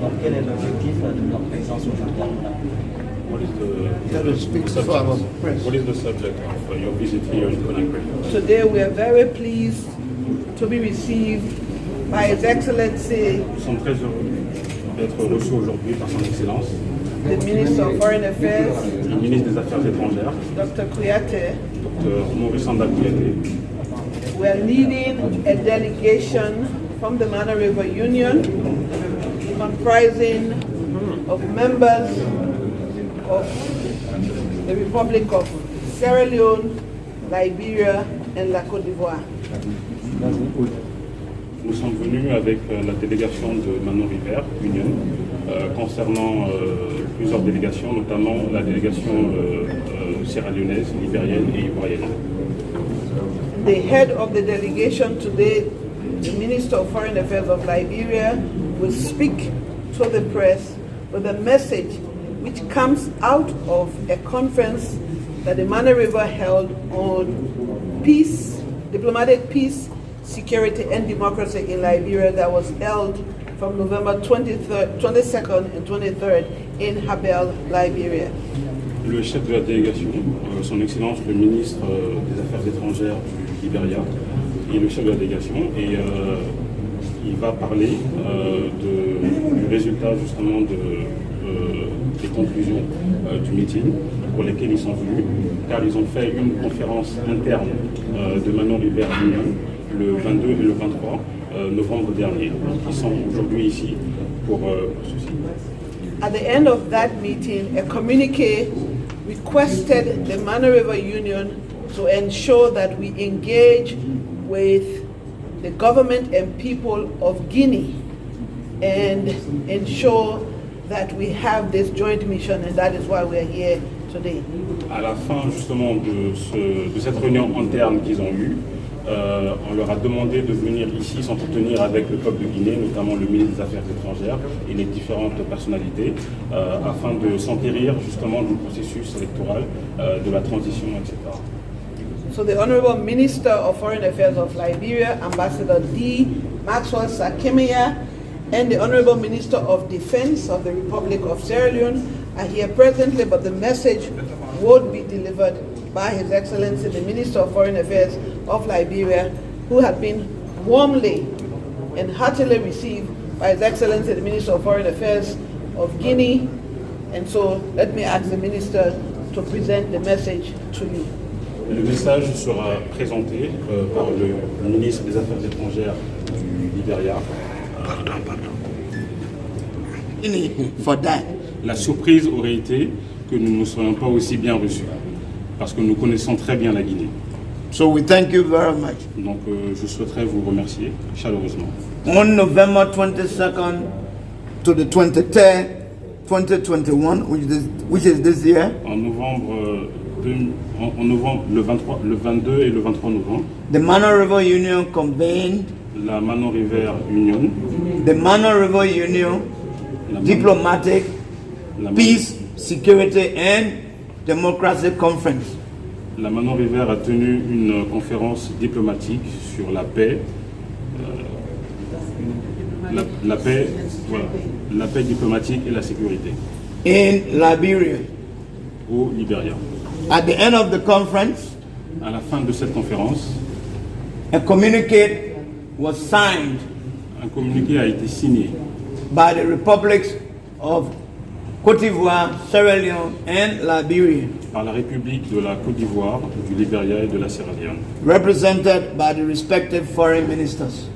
Alors quel est l'objectif de leur présence aujourd'hui à Mouna? What is the subject of your visit here in Conakry? Today we are very pleased to be received by His Excellency, Nous sommes très heureux d'être reçus aujourd'hui par son Excellence, the Minister of Foreign Affairs, le ministre des Affaires étrangères, Dr. Kouyaté. Dr. Maurice Sanda Kouyaté. We are leading a delegation from the Mana River Union comprising of members of the Republic of Sierra Leone, Liberia, and la Côte d'Ivoire. Nous sommes venus avec la délégation de Manon River Union concernant plusieurs délégations, notamment la délégation sierra-léonaise, libérienne et ivoirienne. The head of the delegation today, the Minister of Foreign Affairs of Liberia, will speak to the press with a message which comes out of a conference that the Mana River held on peace, diplomatic peace, security and democracy in Liberia that was held from November 22nd and 23rd in Habel, Liberia. Le chef de la délégation, son Excellence le ministre des Affaires étrangères du Libéria, est le chef de la délégation et il va parler du résultat justement des conclusions du meeting pour lesquelles ils sont venus, car ils ont fait une conférence interne de Manon River Union le 22 et le 23 novembre dernier. Ils sont aujourd'hui ici pour ceci. At the end of that meeting, a communique requested the Mana River Union to ensure that we engage with the government and people of Guinea and ensure that we have this joint mission, and that is why we are here today. À la fin justement de cette réunion interne qu'ils ont eue, on leur a demandé de venir ici s'entretenir avec le peuple de Guinée, notamment le ministre des Affaires étrangères et les différentes personnalités, afin de s'enquérir justement du processus électoral, de la transition, etc. So the Honorable Minister of Foreign Affairs of Liberia, Ambassador D. Maxwell Sakimia, and the Honorable Minister of Defense of the Republic of Sierra Leone are here presently, but the message would be delivered by His Excellency, the Minister of Foreign Affairs of Liberia, who had been warmly and heartily received by His Excellency, the Minister of Foreign Affairs of Guinea. And so let me ask the Minister to present the message to you. Le message sera présenté par le ministre des Affaires étrangères du Libéria. For that. La surprise aurait été que nous ne soyons pas aussi bien reçus, parce que nous connaissons très bien la Guinée. So we thank you very much. Donc je souhaiterais vous remercier chaleureusement. On November 22nd to the 23rd, 2021, which is this year, En novembre, le 22 et le 23 novembre, the Mana River Union convened la Manon River Union, the Mana River Union la Diplomatic la- Peace, Security and Democracy Conference. La Manon River a tenu une conférence diplomatique sur la paix, la paix, voilà, la paix diplomatique et la sécurité In Liberia. au Libéria. At the end of the conference, À la fin de cette conférence, a communique was signed un communiqué a été signé by the republics of Côte d'Ivoire, Sierra Leone and Liberia, par la République de la Côte d'Ivoire, du Libéria et de la Sierra Leone, represented by the respective foreign ministers.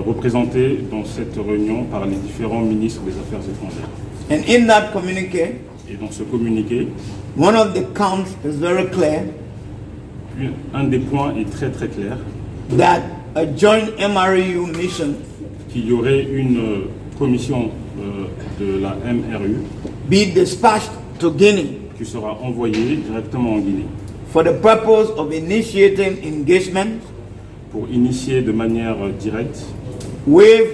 représentés dans cette réunion par les différents ministres des Affaires étrangères. And in that communique, Et dans ce communiqué, one of the counts is very clear un des points est très très clair, that a joint MRU mission qu'il y aurait une commission de la MRU be dispatched to Guinea qui sera envoyée directement en Guinée for the purpose of initiating engagement pour initier de manière directe with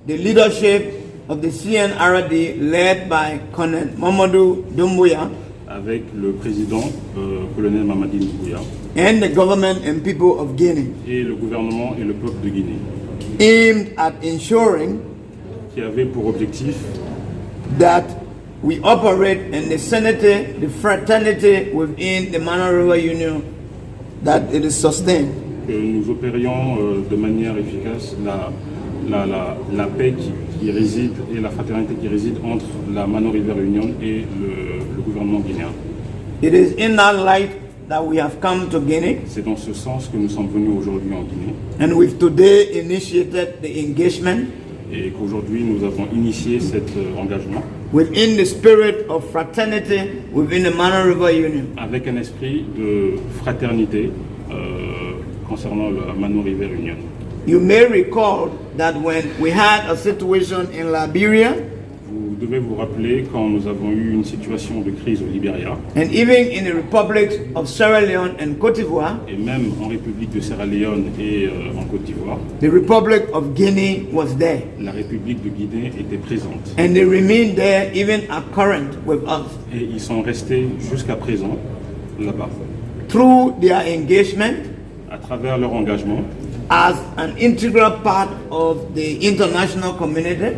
the leadership of the CNRD led by Colonel Mamadou Doumbouya avec le président colonel Mamadi Doumbouya and the government and people of Guinea, et le gouvernement et le peuple de Guinée, aimed at ensuring qui avait pour objectif that we operate in the sanity, the fraternity within the Mano River Union, that it is sustained. que nous opérions de manière efficace la paix qui réside et la fraternité qui réside entre la Mano River Union et le gouvernement guinéen. It is in that light that we have come to Guinea, C'est dans ce sens que nous sommes venus aujourd'hui en Guinée and we've today initiated the engagement et qu'aujourd'hui nous avons initié cet engagement within the spirit of fraternity within the Mano River Union. avec un esprit de fraternité concernant la Mano River Union. You may recall that when we had a situation in Liberia, Vous devez vous rappeler quand nous avons eu une situation de crise au Libéria and even in the republics of Sierra Leone and Cote d'Ivoire, et même en République de Sierra Leone et en Côte d'Ivoire, the Republic of Guinea was there. la République de Guinée était présente. And they remain there even at current with us. Et ils sont restés jusqu'à présent là-bas. Through their engagement À travers leur engagement, as an integral part of the international community,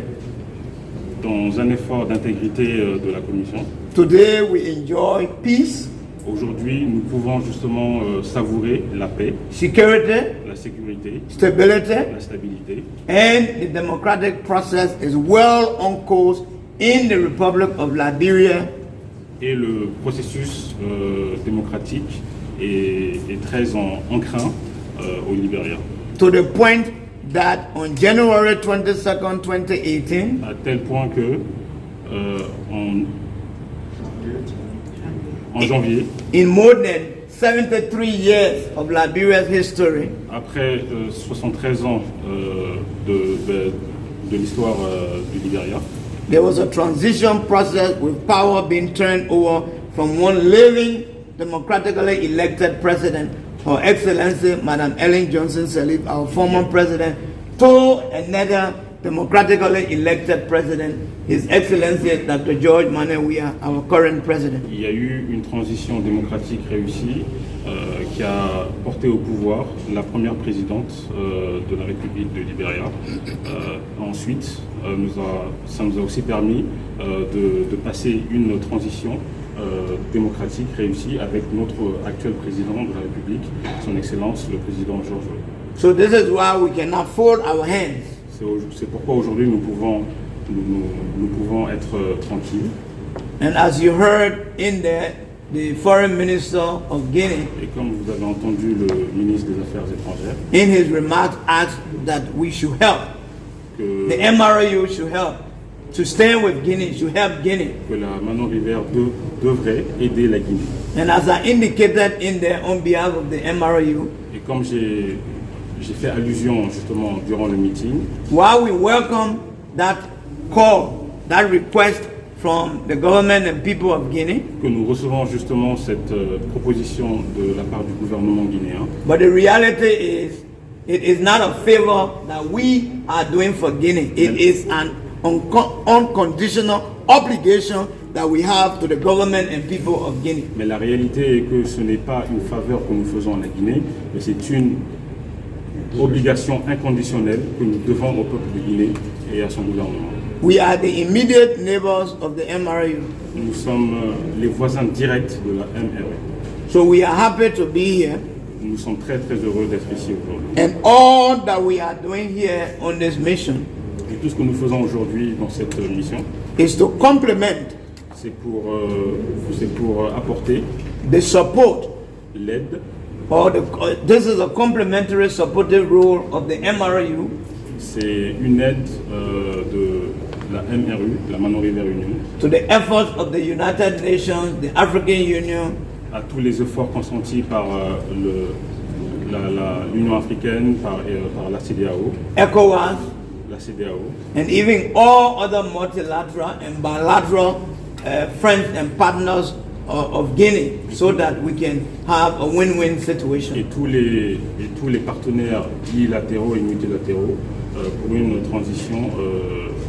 dans un effort d'intégrité de la Commission, today we enjoy peace, aujourd'hui nous pouvons justement savourer la paix, security, la sécurité, stability, la stabilité, and the democratic process is well on course in the Republic of Liberia, et le processus démocratique est très en craint au Libéria. to the point that on January 22nd, 2018, À tel point que en janvier, in more than 73 years of Liberia's history, après 73 ans de l'histoire du Libéria, there was a transition process with power being turned over from one living, democratically elected president, Her Excellency Madam Ellen Johnson Sirleaf, our former president, to another democratically elected president, His Excellency Dr. George Manneh Weah, our current president. il y a eu une transition démocratique réussie qui a porté au pouvoir la première présidente de la République de Libéria. Ensuite, ça nous a aussi permis de passer une transition démocratique réussie avec notre actuel président de la République, son Excellence le président Georges Weah. So this is why we cannot fold our hands. C'est pourquoi aujourd'hui nous pouvons être tranquilles. And as you heard in there, the foreign minister of Guinea, Et comme vous avez entendu le ministre des Affaires étrangères, in his remarks, asked that we should help. que, The MRU should help. To stand with Guinea, should help Guinea. que la Mano River devrait aider la Guinée. And as I indicated in there on behalf of the MRU, Et comme j'ai fait allusion justement durant le meeting, while we welcome that call, that request from the government and people of Guinea, que nous recevons justement cette proposition de la part du gouvernement guinéen, but the reality is, it is not a favor that we are doing for Guinea. It is an unconditional obligation that we have to the government and people of Guinea. mais la réalité est que ce n'est pas une faveur que nous faisons à la Guinée, mais c'est une obligation inconditionnelle que nous devons au peuple de Guinée et à son gouvernement. We are the immediate neighbors of the MRU. Nous sommes les voisins directs de la MRE. So we are happy to be here. Nous sommes très très heureux d'être ici aujourd'hui. And all that we are doing here on this mission Et tout ce que nous faisons aujourd'hui dans cette mission, is to complement c'est pour apporter the support, l'aide. this is a complementary supportive role of the MRU C'est une aide de la MRU, la Mano River Union, to the efforts of the United Nations, the African Union, à tous les efforts consentis par l'Union africaine, par la CEDEAO, ECOWAS, la CEDEAO, and even all other multilateral and bilateral friends and partners of Guinea, so that we can have a win-win situation. et tous les partenaires bilatéraux et multilatéraux pour une transition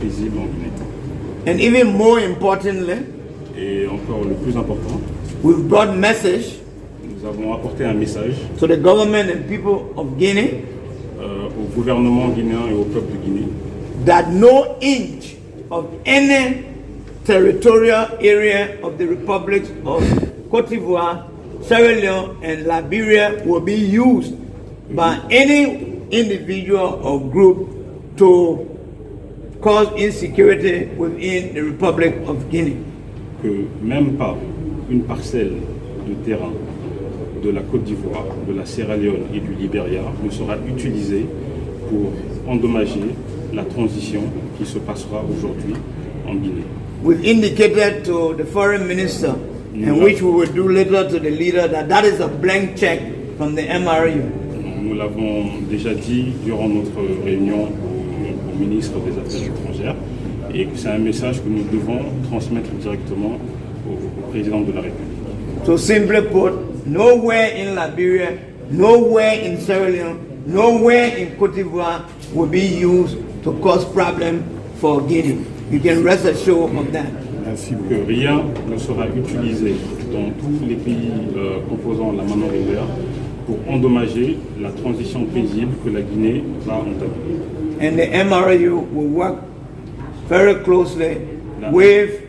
paisible en Guinée. And even more importantly, Et encore le plus important, we've brought message nous avons apporté un message to the government and people of Guinea au gouvernement guinéen et au peuple de Guinée that no inch of any territorial area of the republics of Cote d'Ivoire, Sierra Leone, and Liberia will be used by any individual or group to cause insecurity within the Republic of Guinea. Que même pas une parcelle de terrain de la Côte d'Ivoire, de la Sierra Leone et du Libéria ne sera utilisée pour endommager la transition qui se passera aujourd'hui en Guinée. We've indicated to the foreign minister, and which we will do later to the leader, that is a blank check from the MRU. Nous l'avons déjà dit durant notre réunion au ministre des Affaires étrangères, et c'est un message que nous devons transmettre directement au président de la République. So simply put, nowhere in Liberia, nowhere in Sierra Leone, nowhere in Cote d'Ivoire will be used to cause problems for Guinea. You can rest assured of that. Ainsi que rien ne sera utilisé dans tous les pays composant la Manon River pour endommager la transition paisible que la Guinée va entamer. And the MRU will work very closely with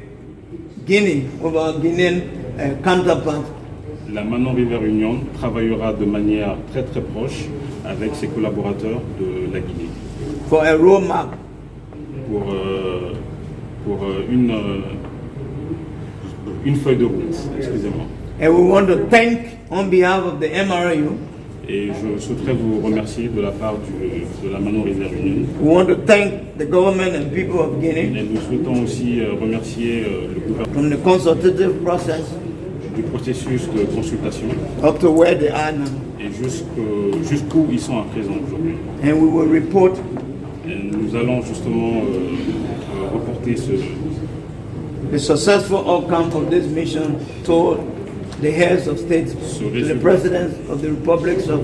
Guinea, with our Guinean counterparts. La Manon River Union travaillera de manière très très proche avec ses collaborateurs de la Guinée for a roadmap pour une feuille de route, excusez-moi. And we want to thank, on behalf of the MRU, et je souhaiterais vous remercier de la part de la Manon River Union. We want to thank the government and people of Guinea. Et nous souhaitons aussi remercier le gouvernement From the consultative process du processus de consultation up to where they are now. et jusqu'où ils sont à présent aujourd'hui. And we will report Et nous allons justement reporter the successful outcome of this mission to the heads of states, to the presidents of the republics of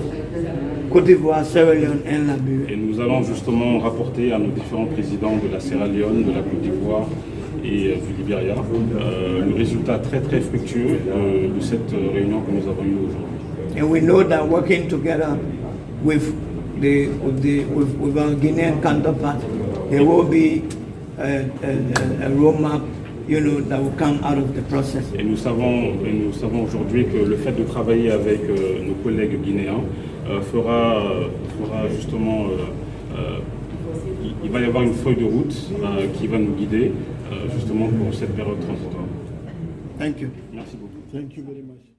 Côte d'Ivoire, Sierra Leone, and Liberia. et nous allons justement rapporter à nos différents présidents de la Sierra Leone, de la Côte d'Ivoire et du Libéria le résultat très très fructueux de cette réunion que nous avons eue aujourd'hui. And we know that working together with our Guinean counterparts, there will be a roadmap, that will come out of the process. Et nous savons aujourd'hui que le fait de travailler avec nos collègues guinéens fera justement, il va y avoir une feuille de route qui va nous guider justement pour cette période transitoire. Thank you. Merci beaucoup. Thank you very much.